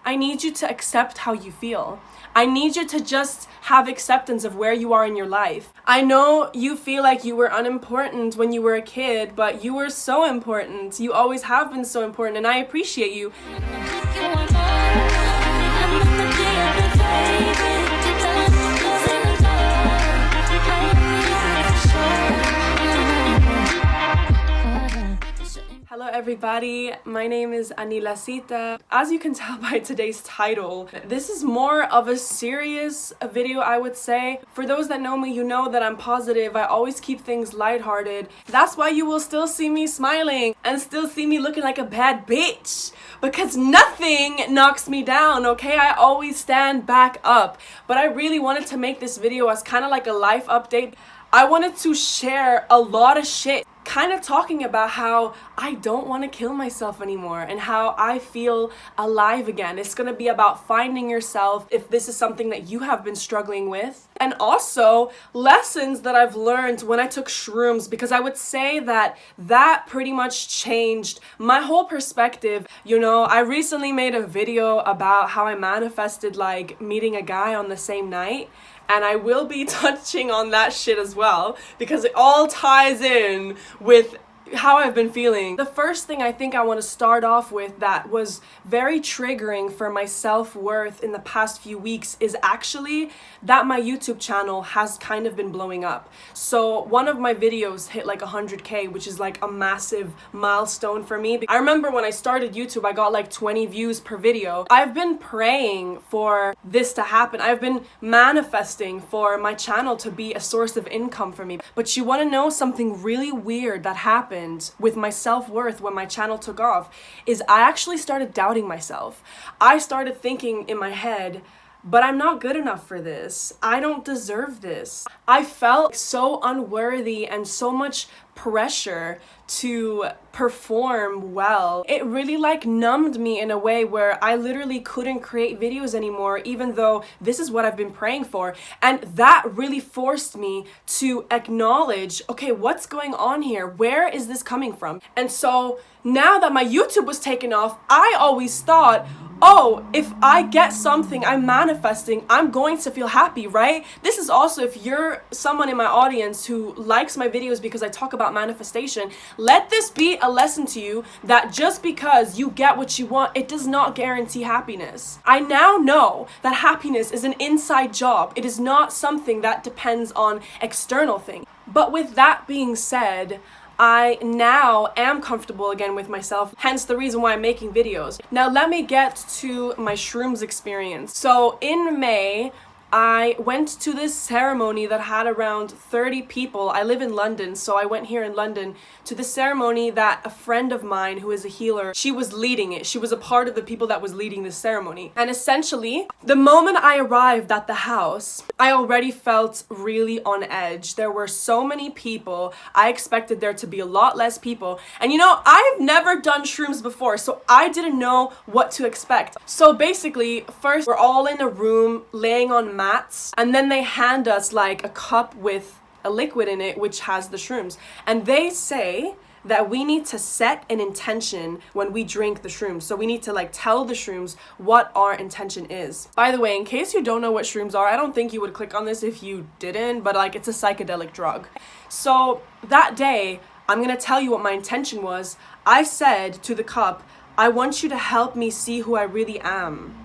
I need you to accept how you feel. I need you to just have acceptance of where you are in your life. I know you feel like you were unimportant when you were a kid, but you were so important. You always have been so important, and I appreciate you. Hello everybody, my name is Anila Sita. As you can tell by today's title, this is more of a serious video, I would say. For those that know me, you know that I'm positive. I always keep things lighthearted. That's why you will still see me smiling and still see me looking like a bad bitch, because nothing knocks me down, okay? I always stand back up. But I really wanted to make this video as kind of like a life update. I wanted to share a lot of shit, kind of talking about how I don't want to kill myself anymore and how I feel alive again. It's going to be about finding yourself if this is something that you have been struggling with. And also lessons that I've learned when I took shrooms, because I would say that that pretty much changed my whole perspective. You know, I recently made a video about how I manifested like meeting a guy on the same night. And I will be touching on that shit as well, because it all ties in with how I've been feeling. The first thing I think I want to start off with that was very triggering for my self-worth in the past few weeks is actually that my YouTube channel has kind of been blowing up. So one of my videos hit like 100K, which is like a massive milestone for me. I remember when I started YouTube, I got like 20 views per video. I've been praying for this to happen. I've been manifesting for my channel to be a source of income for me. But you want to know something really weird that happened with my self-worth when my channel took off is I actually started doubting myself. I started thinking in my head, but I'm not good enough for this. I don't deserve this. I felt so unworthy and so much pressure to perform well. It really like numbed me in a way where I literally couldn't create videos anymore, even though this is what I've been praying for. And that really forced me to acknowledge, okay, what's going on here? Where is this coming from? And so now that my YouTube was taken off, I always thought, oh, if I get something I'm manifesting, I'm going to feel happy, right? This is also, if you're someone in my audience who likes my videos because I talk about manifestation, let this be a lesson to you that just because you get what you want, it does not guarantee happiness. I now know that happiness is an inside job. It is not something that depends on external things. But with that being said, I now am comfortable again with myself, hence the reason why I'm making videos. Now let me get to my shrooms experience. So in May, I went to this ceremony that had around 30 people. I live in London, so I went here in London to the ceremony that a friend of mine who is a healer, she was leading it. She was a part of the people that was leading this ceremony. And essentially, the moment I arrived at the house, I already felt really on edge. There were so many people. I expected there to be a lot less people. And you know, I've never done shrooms before, so I didn't know what to expect. So basically, first we're all in a room laying on mats, and then they hand us like a cup with a liquid in it which has the shrooms, and they say that we need to set an intention when we drink the shrooms. So we need to like tell the shrooms what our intention is. By the way, in case you don't know what shrooms are, I don't think you would click on this if you didn't, but like it's a psychedelic drug. So that day, I'm gonna tell you what my intention was. I said to the cup, I want you to help me see who I really am.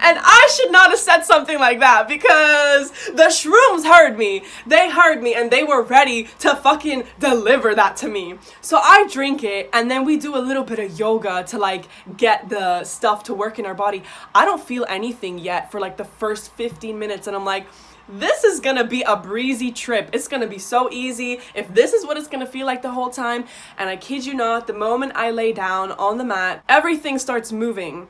And I should not have said something like that, because the shrooms heard me. They heard me and they were ready to fucking deliver that to me. So I drink it, and then we do a little bit of yoga to like get the stuff to work in our body. I don't feel anything yet for like the first 15 minutes, and I'm like, this is gonna be a breezy trip. It's gonna be so easy if this is what it's gonna feel like the whole time. And I kid you not, the moment I lay down on the mat, everything starts moving.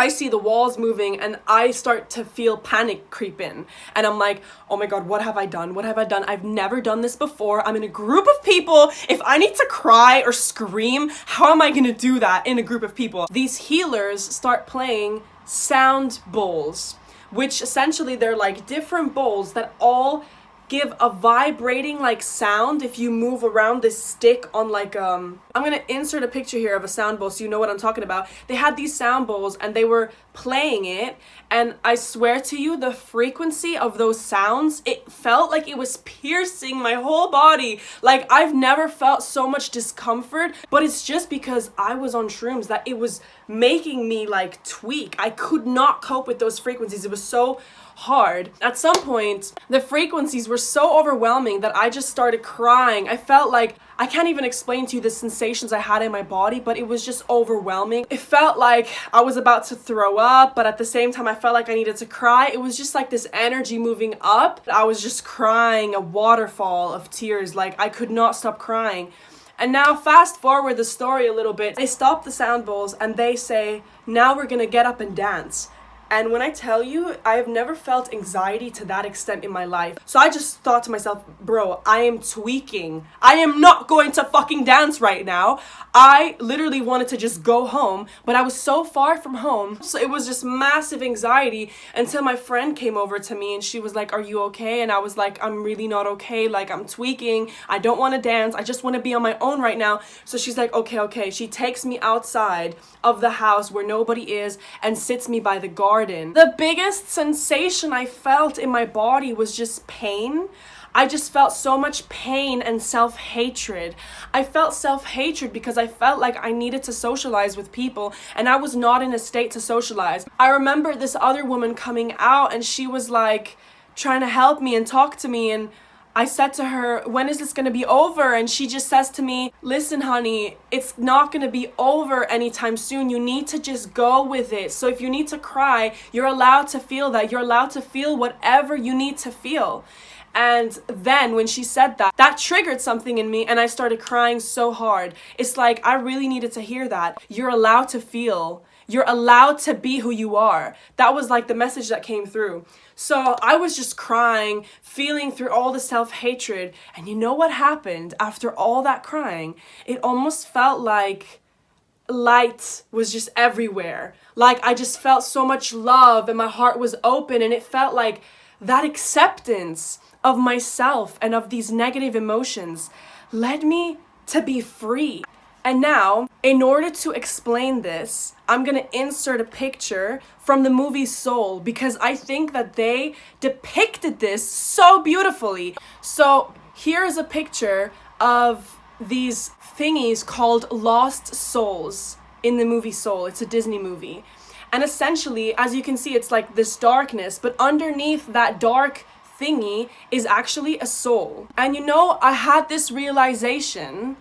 I see the walls moving and I start to feel panic creep in. And I'm like, oh my God, what have I done? What have I done? I've never done this before. I'm in a group of people. If I need to cry or scream, how am I gonna do that in a group of people? These healers start playing sound bowls, which essentially they're like different bowls that all give a vibrating like sound if you move around this stick on like I'm gonna insert a picture here of a sound bowl so you know what I'm talking about. They had these sound bowls and they were playing it, and I swear to you, the frequency of those sounds, it felt like it was piercing my whole body. Like, I've never felt so much discomfort, but it's just because I was on shrooms that it was making me like tweak. I could not cope with those frequencies. It was so hard. At some point, the frequencies were so overwhelming that I just started crying. I felt like, I can't even explain to you the sensations I had in my body, but it was just overwhelming. It felt like I was about to throw up, but at the same time, I felt like I needed to cry. It was just like this energy moving up. I was just crying, a waterfall of tears. Like, I could not stop crying. And now fast forward the story a little bit. They stop the sound bowls and they say, now we're gonna get up and dance. And when I tell you, I have never felt anxiety to that extent in my life. So I just thought to myself, bro, I am tweaking. I am not going to fucking dance right now. I literally wanted to just go home, but I was so far from home. So it was just massive anxiety until my friend came over to me and she was like, are you okay? And I was like, I'm really not okay. Like, I'm tweaking. I don't want to dance. I just want to be on my own right now. So she's like, okay. She takes me outside of the house where nobody is and sits me by the garden. The biggest sensation I felt in my body was just pain. I just felt so much pain and self-hatred. I felt self-hatred because I felt like I needed to socialize with people and I was not in a state to socialize. I remember this other woman coming out and she was like trying to help me and talk to me, and I said to her, when is this going to be over? And she just says to me, listen, honey, it's not going to be over anytime soon. You need to just go with it. So if you need to cry, you're allowed to feel that. You're allowed to feel whatever you need to feel. And then when she said that, that triggered something in me and I started crying so hard. It's like, I really needed to hear that. You're allowed to feel. You're allowed to be who you are. That was like the message that came through. So I was just crying, feeling through all the self-hatred. And you know what happened after all that crying? It almost felt like light was just everywhere. Like I just felt so much love and my heart was open, and it felt like that acceptance of myself and of these negative emotions led me to be free. And now, in order to explain this, I'm gonna insert a picture from the movie Soul because I think that they depicted this so beautifully. So here is a picture of these thingies called lost souls in the movie Soul. It's a Disney movie. And essentially, as you can see, it's like this darkness, but underneath that dark thingy is actually a soul. And you know, I had this realization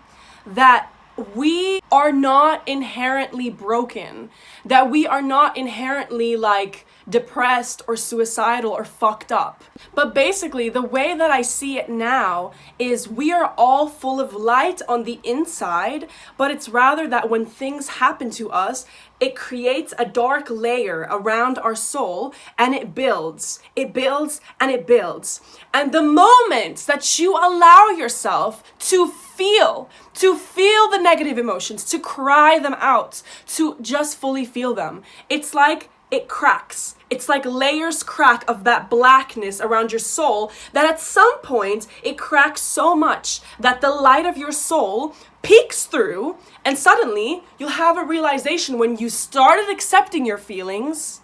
that we are not inherently broken, that we are not inherently like depressed or suicidal or fucked up. But basically, the way that I see it now is we are all full of light on the inside, but it's rather that when things happen to us, it creates a dark layer around our soul and it builds, and it builds. And the moment that you allow yourself to feel the negative emotions, to cry them out, to just fully feel them, it's like it cracks. It's like layers crack of that blackness around your soul that at some point it cracks so much that the light of your soul peeks through, and suddenly you'll have a realization when you started accepting your feelings.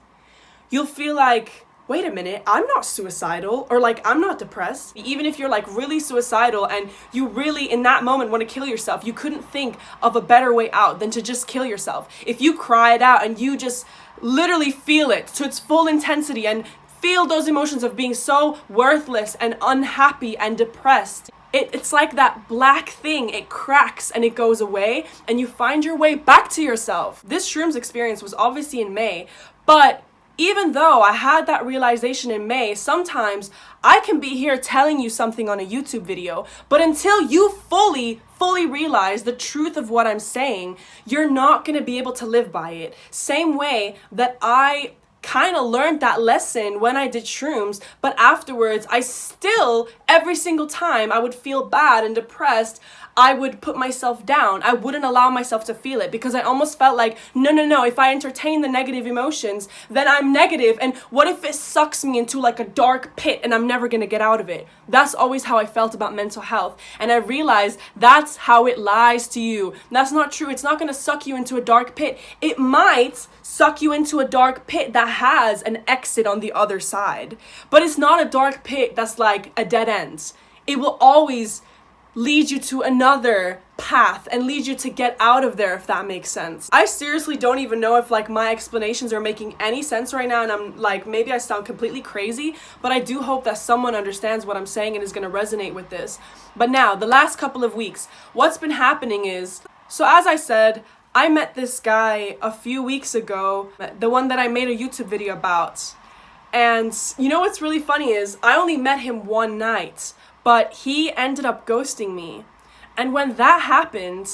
You'll feel like, wait a minute, I'm not suicidal, or like I'm not depressed. Even if you're like really suicidal and you really in that moment want to kill yourself, you couldn't think of a better way out than to just kill yourself. If you cry it out and you just literally feel it to its full intensity and feel those emotions of being so worthless and unhappy and depressed, it's like that black thing, it cracks and it goes away and you find your way back to yourself. This shrooms experience was obviously in May, but even though I had that realization in May, sometimes I can be here telling you something on a YouTube video, but until you fully realize the truth of what I'm saying, you're not going to be able to live by it. Same way that I kind of learned that lesson when I did shrooms, but afterwards I still, every single time I would feel bad and depressed, I would put myself down. I wouldn't allow myself to feel it because I almost felt like, no, if I entertain the negative emotions, then I'm negative. And what if it sucks me into like a dark pit and I'm never gonna get out of it? That's always how I felt about mental health. And I realized that's how it lies to you. That's not true. It's not gonna suck you into a dark pit. It might suck you into a dark pit that has an exit on the other side. But it's not a dark pit that's like a dead end. It will always lead you to another path and lead you to get out of there, if that makes sense. I seriously don't even know if like my explanations are making any sense right now, and I'm like, maybe I sound completely crazy, but I do hope that someone understands what I'm saying and is going to resonate with this. But now, the last couple of weeks, what's been happening is, so as I said, I met this guy a few weeks ago, the one that I made a YouTube video about. And you know what's really funny is I only met him one night, but he ended up ghosting me. And when that happened,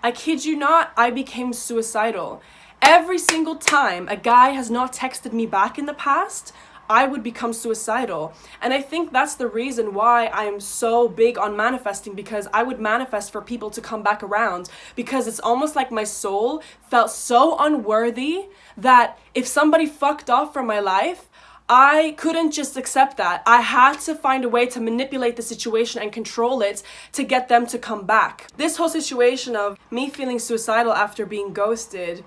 I kid you not, I became suicidal. Every single time a guy has not texted me back in the past, I would become suicidal. And I think that's the reason why I am so big on manifesting, because I would manifest for people to come back around, because it's almost like my soul felt so unworthy that if somebody fucked off from my life, I couldn't just accept that. I had to find a way to manipulate the situation and control it to get them to come back. This whole situation of me feeling suicidal after being ghosted,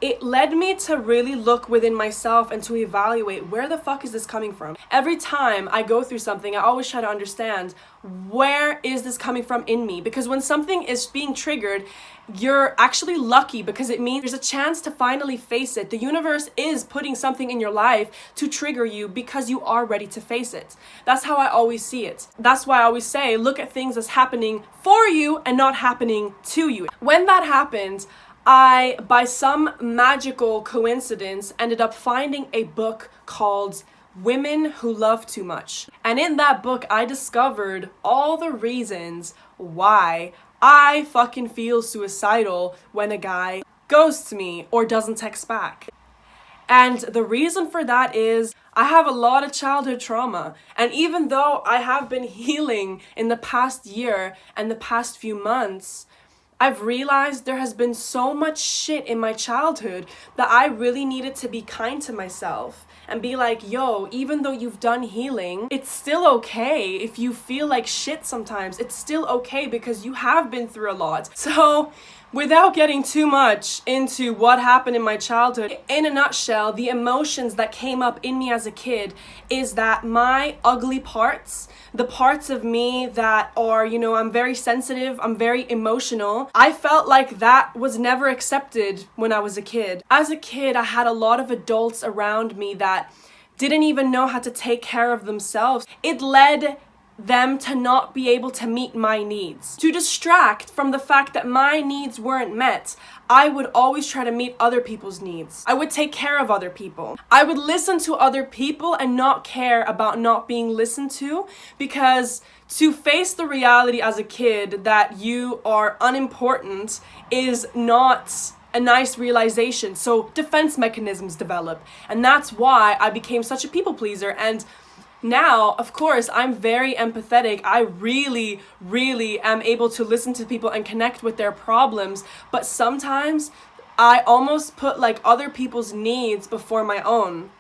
it led me to really look within myself and to evaluate, where the fuck is this coming from? Every time I go through something, I always try to understand, where is this coming from in me? Because when something is being triggered, you're actually lucky, because it means there's a chance to finally face it. The universe is putting something in your life to trigger you because you are ready to face it. That's how I always see it. That's why I always say, look at things as happening for you and not happening to you. When that happened, I, by some magical coincidence, ended up finding a book called Women Who Love Too Much. And in that book, I discovered all the reasons why I fucking feel suicidal when a guy ghosts me or doesn't text back. And the reason for that is I have a lot of childhood trauma. And even though I have been healing in the past year and the past few months, I've realized there has been so much shit in my childhood that I really needed to be kind to myself and be like, yo, even though you've done healing, it's still okay if you feel like shit sometimes. It's still okay because you have been through a lot. So without getting too much into what happened in my childhood, in a nutshell, the emotions that came up in me as a kid is that my ugly parts, the parts of me that are, you know, I'm very sensitive, I'm very emotional, I felt like that was never accepted when I was a kid. As a kid, I had a lot of adults around me that didn't even know how to take care of themselves. It led them to not be able to meet my needs. To distract from the fact that my needs weren't met, I would always try to meet other people's needs. I would take care of other people. I would listen to other people and not care about not being listened to, because to face the reality as a kid that you are unimportant is not a nice realization. So defense mechanisms develop. And that's why I became such a people pleaser. And now, of course, I'm very empathetic. I really am able to listen to people and connect with their problems. But sometimes I almost put like other people's needs before my own.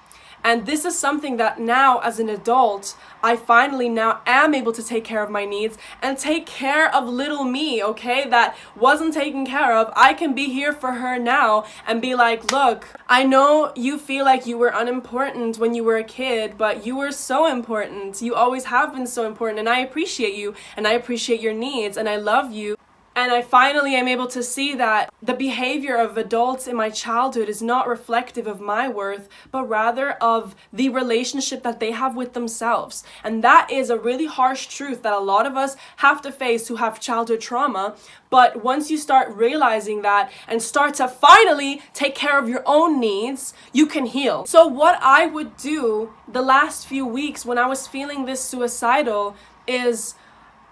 And this is something that now as an adult, I finally now am able to take care of my needs and take care of little me, okay, that wasn't taken care of. I can be here for her now and be like, look, I know you feel like you were unimportant when you were a kid, but you were so important. You always have been so important, and I appreciate you, and I appreciate your needs, and I love you. And I finally am able to see that the behavior of adults in my childhood is not reflective of my worth, but rather of the relationship that they have with themselves. And that is a really harsh truth that a lot of us have to face who have childhood trauma. But once you start realizing that and start to finally take care of your own needs, you can heal. So what I would do the last few weeks when I was feeling this suicidal is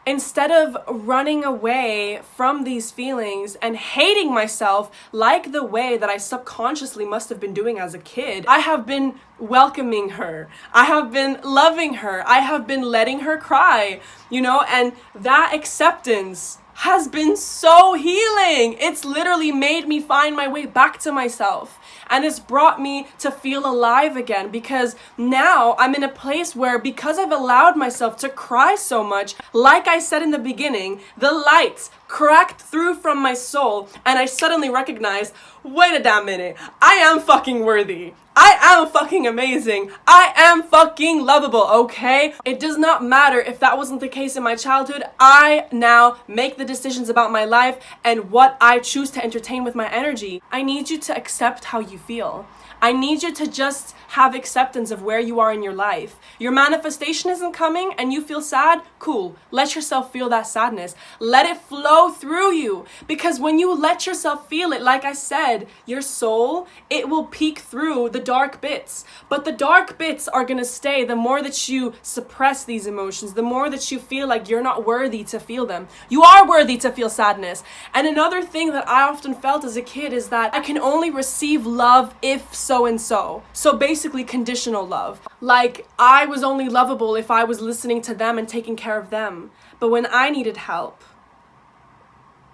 Instead of running away from these feelings and hating myself like the way that I subconsciously must have been doing as a kid, I have been welcoming her. I have been loving her. I have been letting her cry, you know, and that acceptance has been so healing. It's literally made me find my way back to myself. And it's brought me to feel alive again, because now I'm in a place where, because I've allowed myself to cry so much, like I said in the beginning, the lights cracked through from my soul and I suddenly recognized, wait a damn minute, I am fucking worthy. I am fucking amazing. I am fucking lovable, okay? It does not matter if that wasn't the case in my childhood. I now make the decisions about my life and what I choose to entertain with my energy. I need you to accept how you feel. I need you to just have acceptance of where you are in your life. Your manifestation isn't coming and you feel sad? Cool. Let yourself feel that sadness. Let it flow through you. Because when you let yourself feel it, like I said, your soul, it will peek through the dark bits. But the dark bits are going to stay the more that you suppress these emotions, the more that you feel like you're not worthy to feel them. You are worthy to feel sadness. And another thing that I often felt as a kid is that I can only receive love if so and so. So basically conditional love. Like, I was only lovable if I was listening to them and taking care of them. But when I needed help,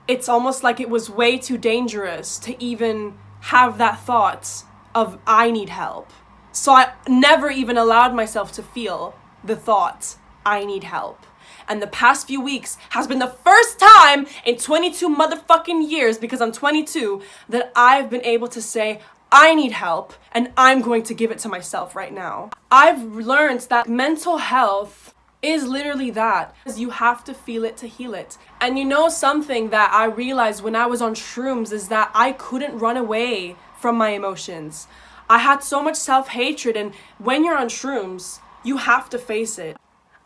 it's almost like it was way too dangerous to even have that thought of I need help. So I never even allowed myself to feel the thought I need help. And the past few weeks has been the first time in 22 motherfucking years, because I'm 22, that I've been able to say, I need help, and I'm going to give it to myself right now. I've learned that mental health is literally that. You have to feel it to heal it. And you know, something that I realized when I was on shrooms is that I couldn't run away from my emotions. I had so much self-hatred, and when you're on shrooms, you have to face it.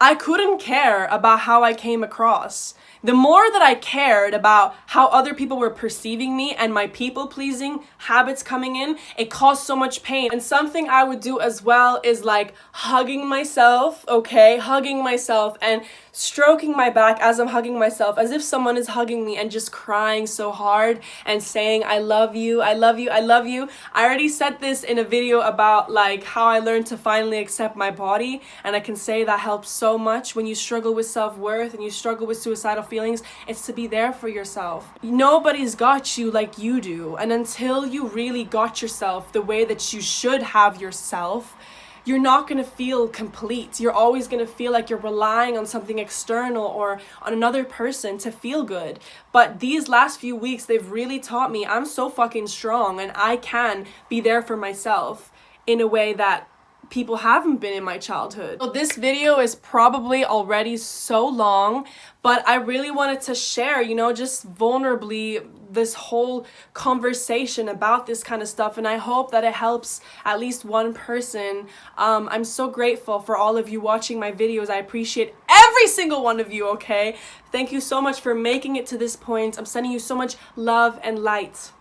I couldn't care about how I came across. The more that I cared about how other people were perceiving me and my people-pleasing habits coming in, it caused so much pain. And something I would do as well is like hugging myself, okay? Hugging myself and stroking my back as I'm hugging myself, as if someone is hugging me, and just crying so hard and saying, I love you, I love you, I love you. I already said this in a video about like how I learned to finally accept my body, and I can say that helps so much when you struggle with self-worth and you struggle with suicidal feelings. It's to be there for yourself. Nobody's got you like you do, and until you really got yourself the way that you should have yourself, you're not going to feel complete. You're always going to feel like you're relying on something external or on another person to feel good. But these last few weeks, they've really taught me I'm so fucking strong, and I can be there for myself in a way that people haven't been in my childhood. So this video is probably already so long, but I really wanted to share, you know, just vulnerably this whole conversation about this kind of stuff, and I hope that it helps at least one person. I'm so grateful for all of you watching my videos. I appreciate every single one of you, okay? Thank you so much for making it to this point. I'm sending you so much love and light.